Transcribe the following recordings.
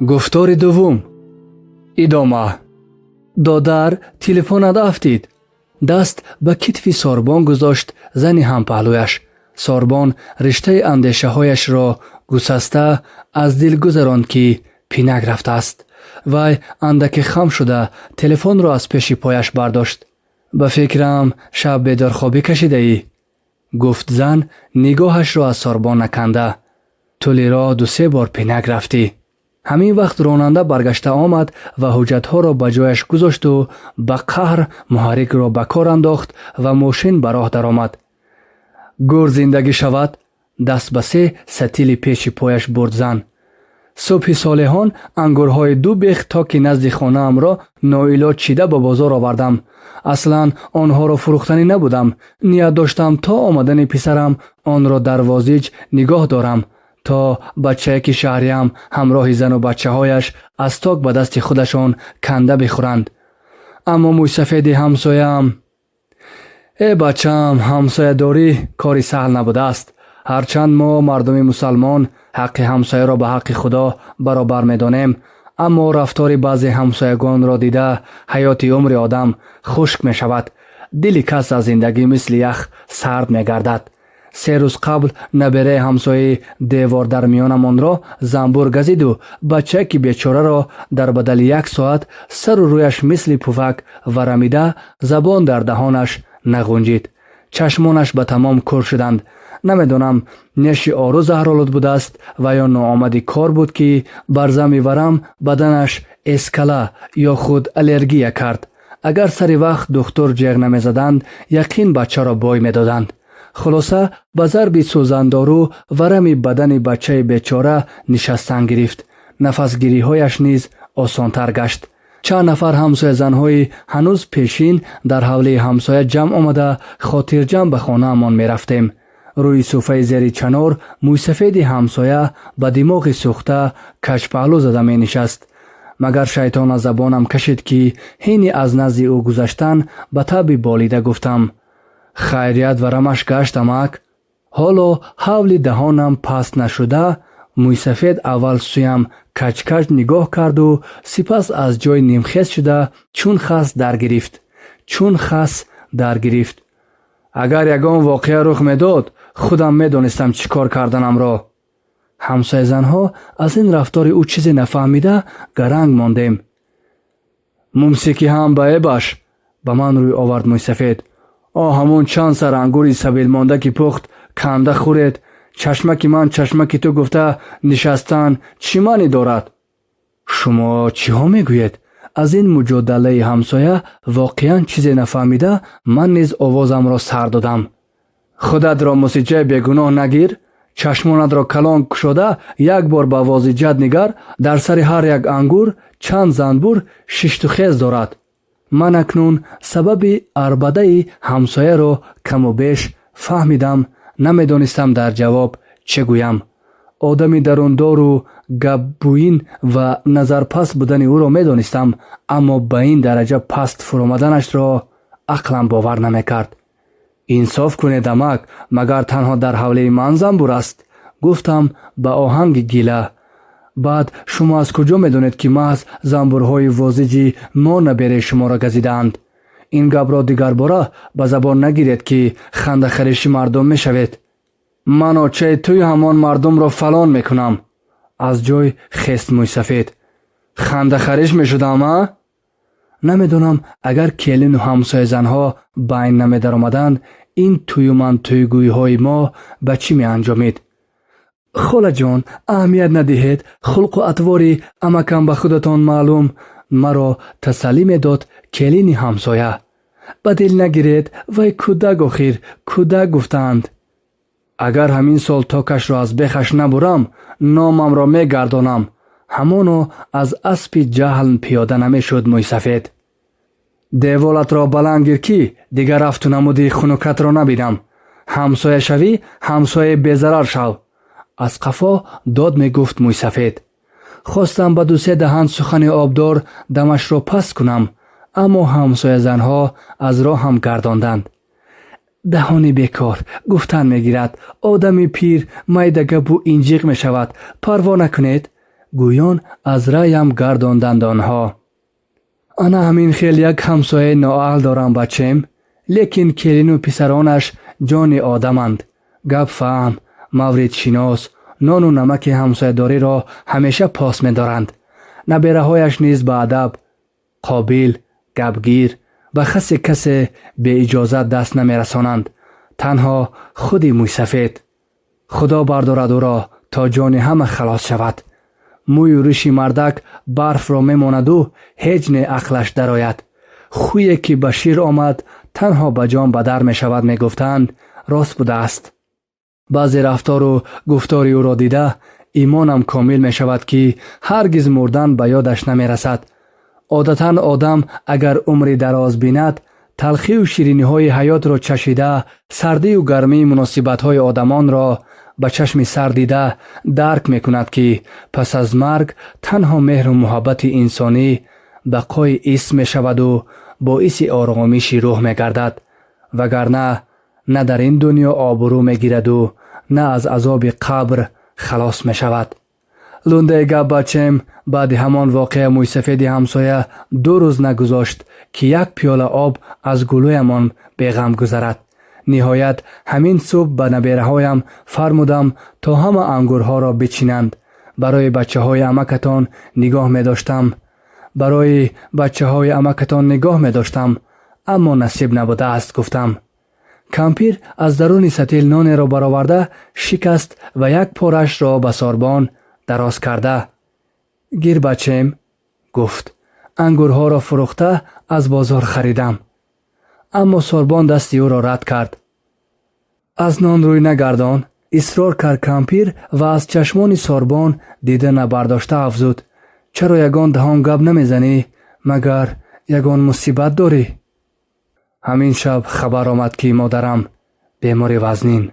گفتار دوم. ادامه. دادر تلفن افتید. دست به کتف ساربان گذاشت، زنی هم پهلویش. ساربان رشته اندیشه هایش را گسسته از دل گذراند که پینک رفته است. وی اندک خم شده تلفن را از پیش پایش برداشت. به فکرم شب بیدار خوابی کشیده ای؟ گفت زن نگاهش را از ساربان نکنده. طولی را 2-3 بار پینک رفتی. همین وقت راننده برگشته آمد و حجتها را به جایش گذاشت و به قهر محرک را به کار انداخت و ماشین به راه درآمد. گور زندگی شود. دست به 3 ستیل پیش پایش برد زن. صبح صالحان انگورهای 2 بیخ تا که نزد خانه ام را ناعلاج چیده به بازار آوردم. اصلا آنها را فروختنی نبودم. نیت داشتم تا آمدن پسرم آن را در وازیج نگاه دارم تا بچه که شهریم همراه زن و بچه هایش از تاک به دست خودشان کنده بخورند. اما موی سفید همسایم، ای بچم، همسایه داری کاری سهل نبوده است. هرچند ما مردم مسلمان حق همسایه را به حق خدا برابر می‌دانیم، اما رفتار بعضی همسایگان را دیده حیات عمر آدم خشک می شود. دل کس از زندگی مثل یخ سرد می گردد. 3 روز قبل نبره همسایه دیوار در میانمان را زنبور گزید و بچه که بیچاره را در بدل 1 ساعت سر و رویش مثل پفک ورمیده، زبان در دهانش نگنجید. چشمانش به تمام کور شدند. نمیدانم نیش آرو زهرآلود بوده است و یا ناآمدی کار بود که بر زمین ورم بدنش اسکله یا خود الرژی کرد. اگر سری وقت دکتر جیغ نمی زدند یقین بچه را بای می دادند. خلاصه به ضرب سوزندارو ورم بدن بچه بیچاره نشستن گرفت. نفس گیری هایش نیز آسانتر گشت. چند نفر همسایه زنهای هنوز پیشین در حوله همسایه جمع آمده خاطر جمع به خانه امان می رفتیم. روی صوفه زیر چنار موی سفید همسایه به دماغ سوخته کج پهلو زده می نشست. مگر شیطان از زبانم کشید که حین از نزد او گذشتن به تب بالیده گفتم خیریت و رمش گشت امک. حالا حول دهانم پست نشده موی سفید اول سویم کج کج نگاه کرد و سپس از جای نیمخیز شده چون خس در گرفت. اگر یگان واقعه رخ میداد خودم میدانستم چی کار کردنم را. همسایه زنها از این رفتار او چیزی نفهمیده گرنگ ماندیم. ممسیکی هم به باش. به من روی آورد موی سفید. همون چند سر انگوری سبیل مانده که پخت کنده خورید. چشمکی من چشمکی تو گفته نشستن چی معنی دارد؟ شما چی ها میگوید؟ از این مجادله همسایه واقعا چیزی نفهمیده من نیز آوازم را سر دادم. خودت را مسیجه بیگناه نگیر. چشمانت را کلان کشاده 1 بار به وازیجت نگر. در سر هر یک انگور چند زنبور شش خیز دارد. من اکنون سبب عربده همسایه را کم و بیش فهمیدم. نمیدانستم در جواب چه گویم. آدمی دروندار و گبوین و نظر پست بودن او را میدانستم، اما به این درجه پست فرامدنش را عقلم باور نمیکرد. انصاف کنید امک، مگر تنها در حوله من زنبور است؟ گفتم به آهنگ گیله. بعد شما از کجا میدونید که محض زنبورهای وازجی ما نبره شما را گزیدند؟ این گپ را دیگر باره به زبان نگیرید که خنده خریشی مردم میشوید. من آچه توی همان مردم را فلان میکنم. از جای خست موی سفید. خنده خریش میشدم ها؟ نمیدونم اگر کلین و همسایه زنها بین نمی در آمدند این توی من توی گوی های ما به چی می انجامید؟ خاله جان اهمیت ندهید، خلق و اطواری امکم به خودتان معلوم. مرا تسلی می داد کلین همسایه. به دل نگیرید وی کودک آخر کودک گفتند. اگر همین سال تاکش را از بخش نبرم نامم را می گردانم. همانو از اسب جهل پیاده نمی شد موی سفید. دیوالت را بلند گیر که دیگر رفت و نمودی خنوکت را نبینم. همسایه شوی همسایه بیزرار شو. از قفا داد می گفت موی سفید. خواستم به 2-3 دهن سخن آبدار دمش را پس کنم، اما همسایه زنها از راه هم گرداندند. دهانی بیکار گفتن میگیرد، آدمی پیر میده گپ و اینجیق می شود، پروا نکنید. گویان از رایم گرداندند آنها. انا همین خیل یک همسایه نااهل دارم بچم، لیکن کلین و پسرانش جان آدمند. گپ فهم، مورد شناس، نان و نمک همسایه داری را همیشه پاس می دارند. نبیره هایش نیز به ادب، قابل، گپگیر و کسی به اجازت دست نمی رسانند. تنها خودی موی سفید. خدا بردارد او را تا جان همه خلاص شود. موی و ریشی مردک برف را میماند و هیچ نه عقلش درآید. خویی که به شیر آمد تنها به جان به در می شود می گفتند راست بوده است. بعضی رفتار و گفتاری او را دیده ایمانم کامل می شود که هرگز مردن به یادش نمی رسد. عادتاً آدم اگر عمری دراز بیند، تلخی و شیرینی های حیات را چشیده، سردی و گرمی مناسبت های آدمان را به چشم سر دیده درک می کند که پس از مرگ تنها مهر و محبت انسانی بقای اسم می شود و باعث آرامش روح می گردد. وگرنه نه در این دنیا آبرو می گیرد و نه از عذاب قبر خلاص می شود. لونده گپ بچم بعد همان واقعه موی سفید همسایه 2 روز نگذاشت که یک پیاله آب از گلویمان بیغم گذرد. نهایت همین صبح به نبیره هایم فرمودم تا همه انگورها را بچینند. برای بچه های امکتان نگاه می داشتم اما نصیب نبوده است گفتم. کمپیر از درون ستیل نان را برآورده شکست و یک پارش را به ساربان دراز کرده. گیر بچم گفت. انگورها را فروخته از بازار خریدم. اما ساربان دستی او را رد کرد. از نان روی نگردان اصرار کرد کمپیر و از چشمان ساربان دیده نبرداشته افزود. چرا یگان دهان گپ نمیزنی؟ مگر یگان مصیبت داری؟ همین شب خبر آمد که مادرم بیماری وزنین.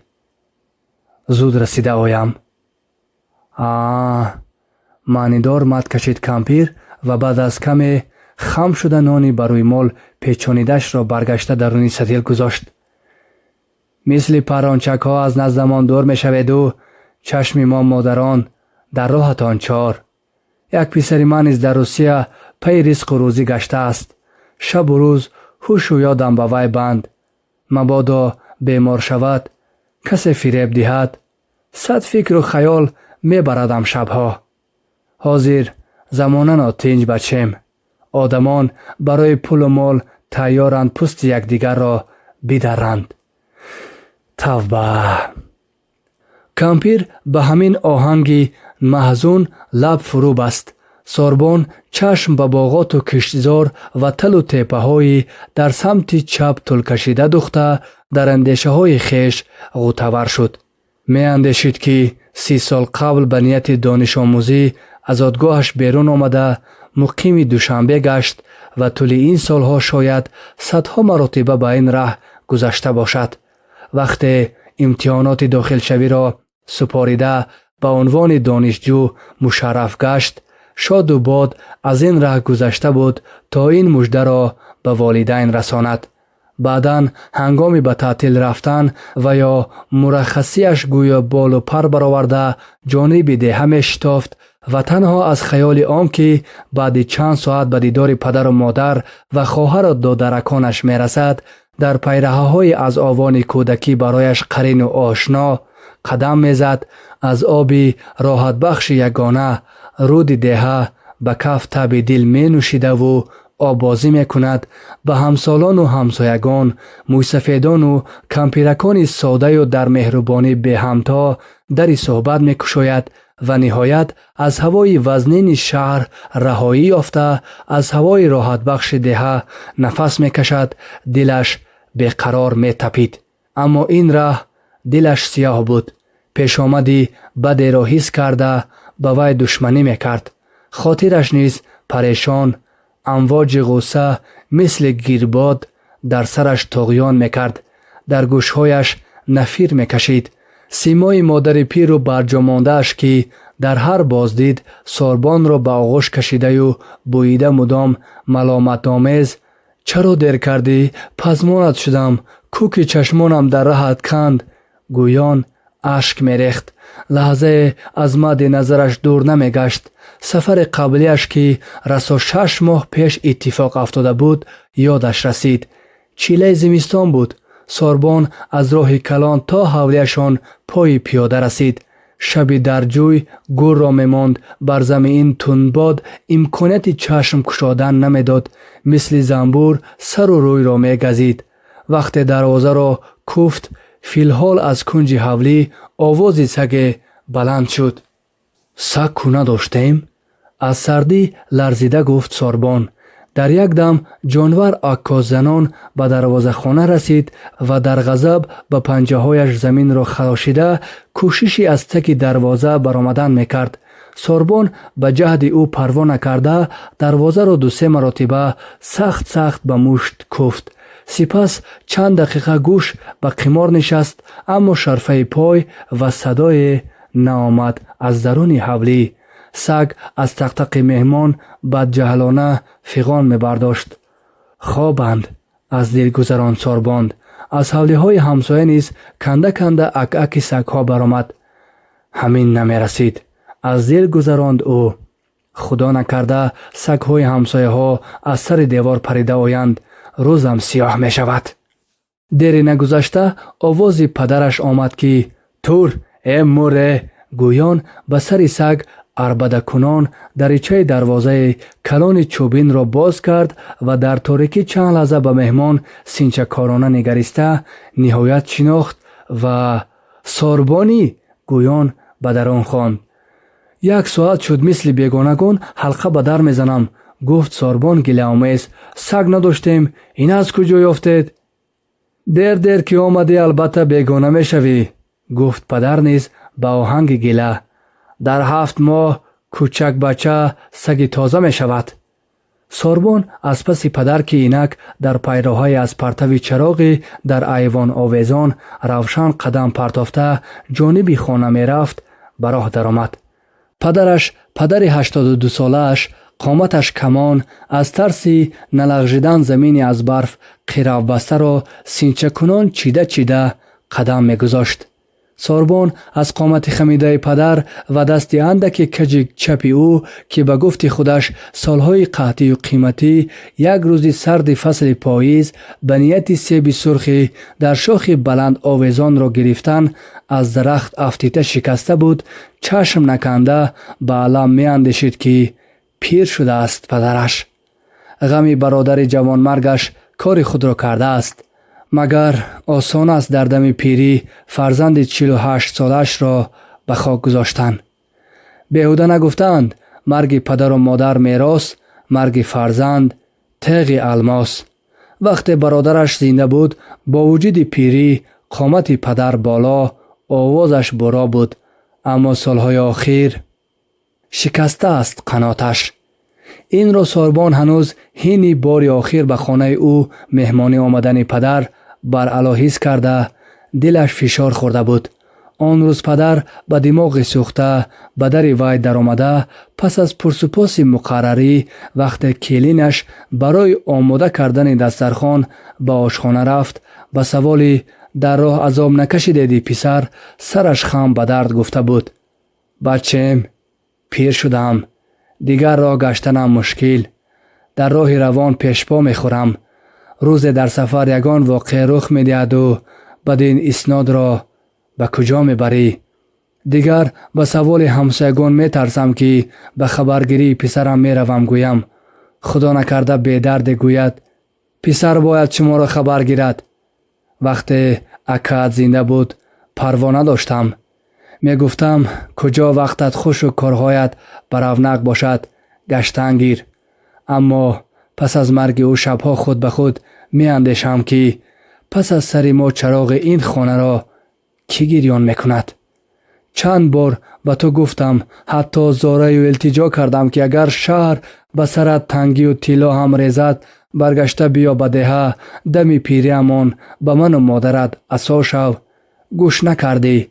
زود رسیده آیم. معنیدار مد کشید کمپیر و بعد از کمی خم شده نانی بروی مال پیچانیدش را برگشته درونی ستیل گذاشت. مثل پرانچک ها از نزدمان دور می شوید و چشم ما مادران در راهتان چار. یک پسر من از در روسیه پی رزق و روزی گشته است. شب و روز هوش و یادم به وی بند. مبادا بیمار شود، کسی فریب دهد، 100 فکر و خیال می بردم شبها. حاضر زمانه ناتنج بچم. آدمان برای پول و مال تیارند پوست یکدیگر را بدرند. توبه. کمپیر به همین آهنگی محزون لب فرو بست. ساربان چشم به باغات و کشتزار و تل و تیپه های در سمت چپ طول کشیده دوخته در اندیشه های خیش غوطه‌ور شد. می اندیشید که 30 سال قبل به نیت دانش آموزی از دادگاهش بیرون آمده مقیم دوشنبه گشت و طول این سالها شاید صدها مرتبه به این راه گذشته باشد. وقتی امتحانات داخل شوی را سپاریده به عنوان دانشجو مشرف گشت، شاد و باد از این راه گذشته بود تا این مژده را به والدین رساند. بعداً هنگامی به تعطیل رفتن و یا مرخصیش گویا بال و پر برآورده جانب ده می شتافت و تنها از خیال آن که بعد چند ساعت به دیدار پدر و مادر و خواهر و دادرکانش می رسد در پیرههای از آوان کودکی برایش قرین و آشنا قدم می زد. از آبی راحت بخش یگانه رود دهه به کف تب دل می نوشیده و آبازی می کند. به همسالان و همسایگان، موسفیدان و کمپیرکان ساده و در مهربانی به همتا در صحبت می کشاید و نهایت از هوای وزنین شهر رهایی یافته از هوای راحت بخش دهه نفس می کشد. دلش بیقرار می تپید. اما این راه دلش سیاه بود. پیش آمدی بدی را حس کرده به وی دشمنی می کرد. خاطرش نیز پریشان، امواج غصه مثل گیرباد در سرش طغیان می کرد. در گوشهایش نفیر می کشید. سیمای مادر پیر و برجامانده‌اش که در هر بازدید ساربان را به آغوش کشیده و بویده مدام ملامت آمیز چرا دیر کردی؟ پزمانت شدم، کوک چشمانم در رهت کند گویان اشک می ریخت. لحظه از مد نظرش دور نمیگشت. سفر قبلیش که رسا 6 ماه پیش اتفاق افتاده بود یادش رسید. چیله زمستان بود. سوربن از راه کلان تا حولیشان پای پیاده رسید. شبی در جوی گور را میماند. بر زمین تندباد امکانیت چشم کشادن نمیداد. مثل زنبور سر و روی را میگزید. وقتی دروازه را کوفت فی الحال از کنج حولی آوازی سگ بلند شد. سگ کو نداشتیم؟ از سردی لرزیده گفت سوربن. در یک دم جانور عکاس زنان به دروازه خانه رسید و در غضب به پنجه هایش زمین را خراشیده کوششی از تک دروازه برآمدن میکرد. سوربن به جهد او پروا نکرده دروازه را 2-3 مرتبه سخت به مشت کوفت. سپس چند دقیقه گوش به قمار نشست، اما شرفه پای و صدای ناآمد از درون حولی. سگ از تقتق مهمان بدجهلانه فیغان میبرداشت. خوابند. از دل گذران سوربن. از حولی های همسایه نیز کنده اک سگ ها برآمد. همین نمیرسید. از دل گذراند او. خدا نکرده سگ های همسایه ها از سر دیوار پریده آیند. روزم سیاه می شود. دیر نگذشته آواز پدرش آمد که تور ای موره گویان به سر سگ عربده کنان دریچه دروازه کلان چوبین را باز کرد و در تاریکی چند لحظه به مهمان سینچه کارانه نگریسته نهایت شناخت و سوربانی گویان به درون خواند. 1 ساعت شد مثل بیگانگان حلقه به در میزنم. گفت سوربن گله آمیز. سگ نداشتیم. این از کجا یافتید؟ دیر که آمدی البته بیگانه میشوی. گفت پدر نیز با آهنگ گله. در 7 ماه کوچک بچه سگ تازه می شود. سوربن از پس پدر که اینک در پیراهای از پرتو چراغی در ایوان آویزان روشن قدم پرتافته جانب خانه می رفت به راه درآمد. پدرش پدر 82 سالش قامتش کمان از ترس نلغزیدن زمین از برف قیراو بسته را سینچه کنان چیده قدم می گذاشت. سوربن از قامت خمیده پدر و دست اندک کج چپ او که به گفت خودش سالهای قحطی و قیمتی یک روزی سرد فصل پاییز به نیت سیب سرخی در شاخ بلند آویزان را گرفتن از درخت افتیده شکسته بود، چشم نکنده به علم می اندیشید که پیر شده است پدرش. غمی برادر جوان مرگش کار خود را کرده است. مگر آسان است در دم پیری فرزند 48 سالش را به خاک گذاشتن؟ بیهوده نگفتند مرگ پدر و مادر میراث، مرگ فرزند تیغ الماس. وقتی برادرش زنده بود با وجود پیری قامت پدر بالا، آوازش برا بود، اما سالهای آخر شکسته است قناتش. این را سوربن هنوز هینی بار آخر به خانه او مهمانی آمدن پدر بر علا حس کرده دلش فشار خورده بود. آن روز پدر به دماغ سوخته به در وی در آمده پس از پرسپاس مقرری وقت کلینش برای آماده کردن دسترخوان به آشخانه رفت به سوالی در راه عذاب نکشیدی پسر سرش خم به درد گفته بود. بچم پیر شدم، دیگر راه گشتنم مشکل، در راه روان پیشپا میخورم. روز در سفر یگان واقع رخ میدهد و بدین اسناد را به کجا میبری؟ دیگر به سوال همسایگان میترسم که به خبرگیری پسرم میروم گویم خدا نکرده به درد گوید پسر باید شما را خبر گیرد. وقتی اکات زنده بود پروا نداشتم. میگفتم کجا وقتت خوش و کارهایت برونق باشد گشتن گیر. اما پس از مرگ او شبها خود به خود می اندیشم که پس از سر ما چراغ این خانه را کی گریان میکند؟ چند بار به تو گفتم، حتی زاره و التجا کردم که اگر شهر به سرت تنگی و طلا هم ریزد برگشته بیا به دهه دمی پیری امان به من و مادرت عصا شو. گوش نکردی.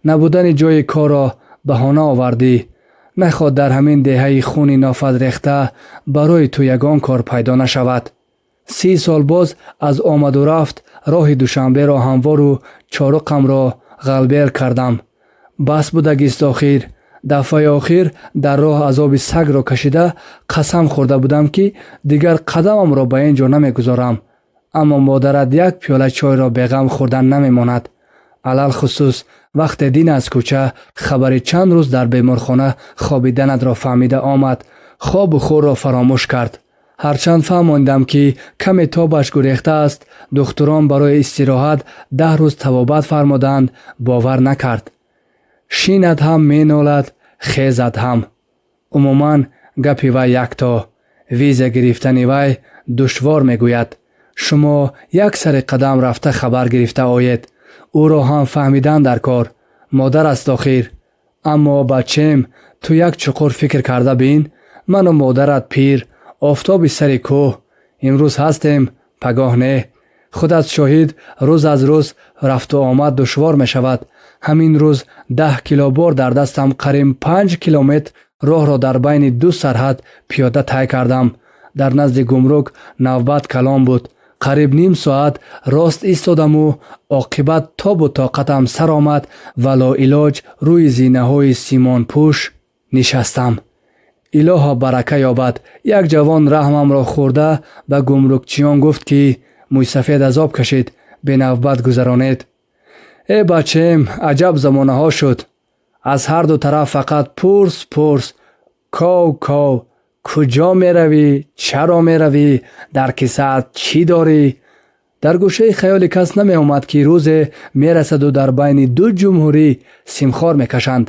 نبودن جای کار را بهانه آوردی. نخواد در همین دهه خونی نافذ ریخته برای تو یگان کار پیدا نشود. 30 سال باز از آمد و رفت راه دوشنبه را هموار و چارقم را غلبیر کردم. бас будагист охир. дафъаи охир дар роҳ азоби сагро кашида қасам хӯрда будам ки дигар қадамамро ба ин ҷо намегузорам. аммо модарат як пиёла чойро беғам хӯрдан намемонад. алалхусус вақте дин аз кӯча хабари чанд рӯз дар беморхона хобиданатро фаҳмида омад, хобу хӯрро фаромӯш кард. ҳарчанд фаҳмондам ки каме тобаш гурехтааст, духтурон барои истироҳат 10 рӯз тавобат фармуданд, бовар накард. шинат ҳам менолад, хезад ҳам. умуман гапи вай якто. виза гирифтани вай душвор мегӯяд. шумо як сари қадам рафта хабар гирифта оед. ӯро ҳам фаҳмидан дар кор. модар аст охир. аммо бачем, ту як чуқур фикр карда бин. ману модарат пир, офтоби сари кӯҳ. имрӯз ҳастем, пагоҳ не. худат шоҳид, рӯз аз рӯз рафту омад душвор мешавад. ҳамин рӯз 10 килобор дар дастам қариб 5 километр роҳро дар байни ду сарҳад пиёда тай кардам. дар назди гумрук навбат калон буд. қариб ним соат рост истодаму оқибат тобу тоқатам сар омад ва лоилоҷ рӯи зинаҳои симонпӯш нишастам. илоҳо барака ёбад. як ҷавон раҳмамро хӯрда ба гумрукчиён гуфт ки мӯйсафед азоб кашид, бенавбат гузаронед. бачем, аҷаб замонаҳо шуд. аз ҳарду тараф фақат пурс. ков. куҷо меравӣ? чаро меравӣ? дар кисаат чӣ дорӣ? дар гӯшаи хаёли кас намеомад ки рӯзе мерасаду дар байни ду ҷумҳурӣ симхор мекашанд,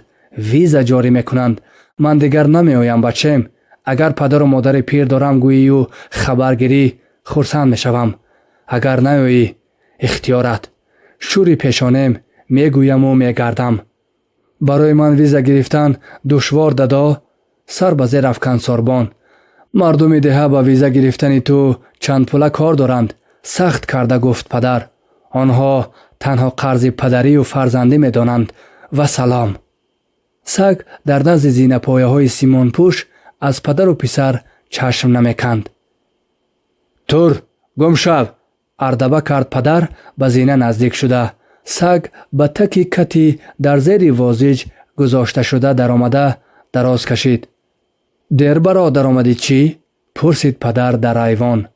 виза ҷорӣ мекунанд. ман дигар намеоям бачем. агар падару модари пир дорам гӯию хабаргирӣ, хурсанд мешавам. агар наёӣ, ихтиёрат. шӯри пешонем, мегӯяму мегардам. барои ман виза гирифтан душвор дадо? сар ба зер афканд Сорбон. мардуми деҳа ба виза гирифтани ту чандпула кор доранд, сахт карда гуфт падар. онҳо танҳо қарзи падарию фарзандӣ медонанд. ва салом. саг дар назди зинапояҳои симонпӯш аз падару писар чашм намеканд. тур, гумшав! ардаба кард падар ба зина наздик шуда. саг ба таки кати дар зери возиҷ гузошта шуда даромада дароз кашид. дер бародар омадӣ чӣ? пурсид падар дар айвон.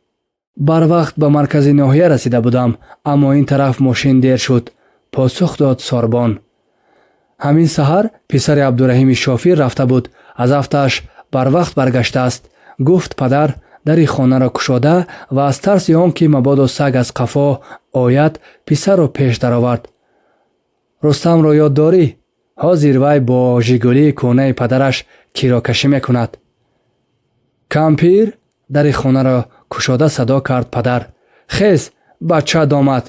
барвақт ба маркази ноҳия расида будам, аммо ин тараф мошин дер шуд, посух дод Сорбон. ҳамин саҳар писари Абдураҳими шофир рафта буд, аз афтааш барвақт баргаштааст, гуфт падар дари хонаро кушода ва аз тарси он ки мабодо саг аз қафо ояд, писарро пеш даровард. рустамро ёд дорӣ? ҳозир вай бо жигулии кӯнаи падараш кирокашӣ мекунад. кампир? дари хонаро кушода садо кард падар. хез, бачаат омад.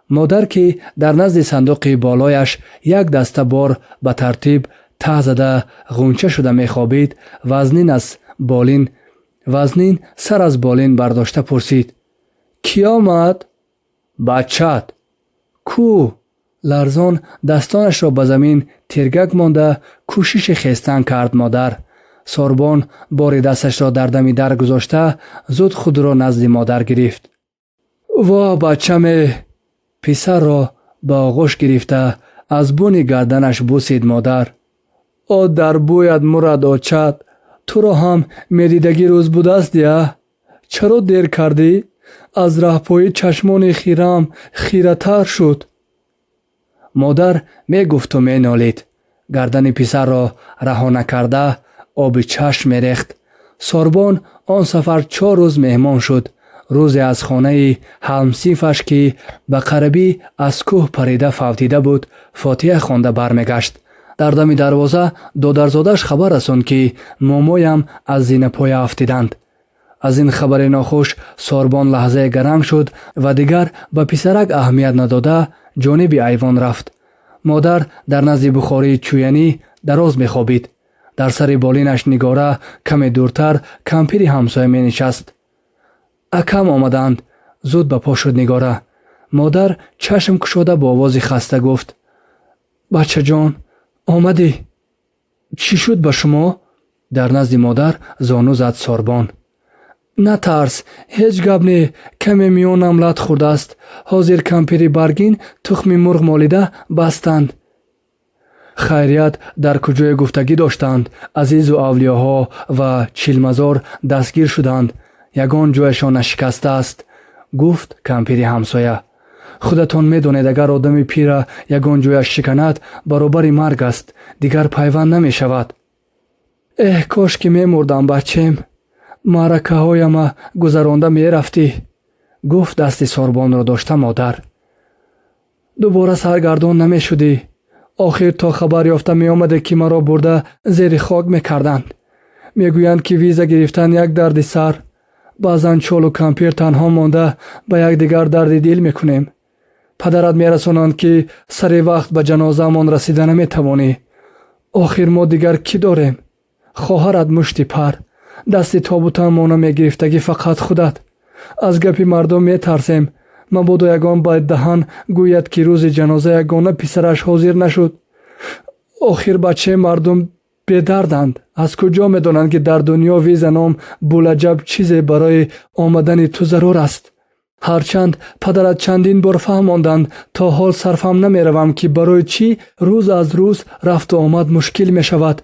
модар ки дар назди сандуқи болояш як даста бор ба тартиб тах зада ғунча шуда мехобид, вазнин сар аз болин бардошта пурсид. кӣ омад? бачаат. кӯ? ларзон дастонашро ба замин тиргак монда кӯшиши хестан кард модар. Сорбон бори дасташро дар дами дар гузошта зуд худро назди модар гирифт. во бачаме! писарро ба оғӯш гирифта аз буни гарданаш бусид модар. о дар бӯяд мурад очад, туро ҳам медидагӣ рӯз будааст я? чаро дер кардӣ? аз раҳпои чашмони хирам хиратар шуд. модар мегуфту менолид. гардани писарро раҳо накарда оби чашм мерехт. Сорбон он сафар 4 рӯз меҳмон шуд. рӯзе аз хонаи ҳамсинфаш ки ба қарибӣ аз кӯҳ парида фавтида буд, фотиҳа хонда бармегашт. дар дами дарвоза додарзодаш хабар расонд ки момоям аз зинапоя афтиданд. аз ин хабари нохуш Сорбон лаҳзае гаранг шуд ва дигар ба писарак аҳамият надода ҷониби айвон рафт. модар дар назди бухории чӯянӣ дароз мехобид. дар сари болинаш нигора каме дуртар кампири ҳамсоя менишаст. акам омаданд. зуд ба по шуд нигора. модар чашм кушода бо овози хаста гуфт. бачаҷон, омадӣ? чӣ шуд ба шумо? дар назди модар зону зад Сорбон. натарс, ҳеҷ гап не, каме миёнам лат хӯрдааст. ҳозир кампири баргин тухми мурғ молида бастанд. хайрият дар куҷое гуфтагӣ доштанд, азизу авлиёҳо ва чилмазор дастгир шуданд. Ягон ҷояшон шикастааст. гуфт кампири ҳамсоя. худатон медонед, агар одами пира ягон ҷояш шиканад, баробари марг аст, дигар пайванд намешавад. Кошки мемурдам бачем, маъракаҳояма гузаронда мерафтӣ, гуфт дасти сорбонро дошта модар. дубора саргардон намешудӣ. охир то хабар ёфта меомаде ки маро бурда зери хок мекарданд. мегӯянд ки виза гирифтан як дарди сар. баъзан чолу кампир танҳо монда ба якдигар дарди дил мекунем. падарат мерасонанд ки сари вақт ба ҷанозаамон расида наметавонӣ. охир мо дигар кӣ дорем? хоҳарат мушти пар, дасти тобутамона мегирифтагӣ фақат худат. аз гапи мардум метарсем. мабодо ягон байддаҳан гӯяд ки рӯзи ҷаноза ягона писараш ҳозир нашуд. охир бачаи мардум бедарданд. аз куҷо медонанд ки дар дунё виза ном булаҷаб чизе барои омадани ту зарур аст? ҳарчанд падарат чандин бор фаҳмонданд, то ҳол сарфам намеравам ки барои чӣ рӯз аз рӯз рафту омад мушкил мешавад.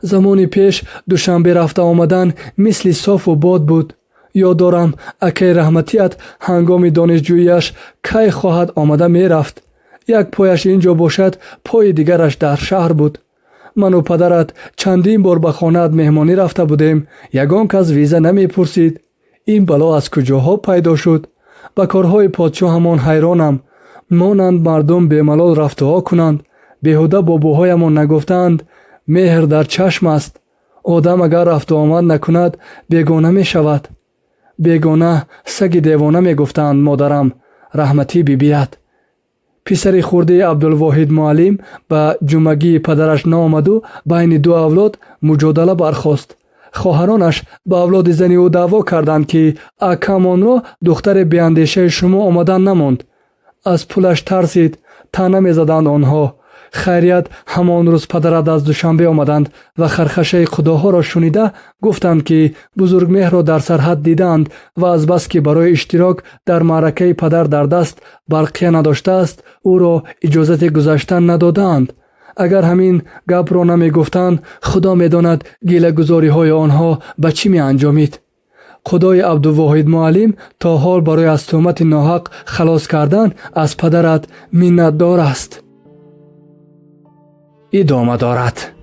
замони пеш душанбе рафта омадан мисли софу бод буд. ёд дорам акаи раҳматият ҳангоми донишҷӯияш кай хоҳад омада мерафт. як пояш ин ҷо бошад, пои дигараш дар шаҳр буд. ману падарат чандин бор ба хонаат меҳмонӣ рафта будем. ягон кас виза намепурсид. ин бало аз куҷоҳо пайдо шуд? ба корҳои подшоҳамон ҳайронам. монанд мардум бемалол рафтуҳо кунанд. беҳуда бобоҳоямон нагуфтанд, меҳр дар чашм аст. одам агар рафту омад накунад, бегона мешавад. бегона саги девона мегуфтанд модарам, раҳмати бибият. писари хурди Абдулвоҳид муаллим ба ҷумагии падараш наомаду байни ду авлод муҷодала бархост. хоҳаронаш ба авлоди зани ӯ даъво карданд, ки акамонро духтаре беандешаи шумо омадан намонд. аз пулаш тарсид, таъна мезаданд онҳо. хайрият ҳамон рӯз падарат аз душанбе омаданд ва хархашаи худоҳоро шунида гуфтанд, ки бузургмеҳрро дар сарҳад диданд ва азбаски барои иштирок дар маъракаи падар дар даст барқия надоштааст, ӯро иҷозати гузаштан надодаанд. агар ҳамин гапро намегуфтанд, худо медонад гилагузориҳои онҳо ба чӣ меанҷомид. خدای عبدالواحد معلم تا حال برای از تهمت ناحق خلاص کردن از پدرت منتدار است. ادامه دارد.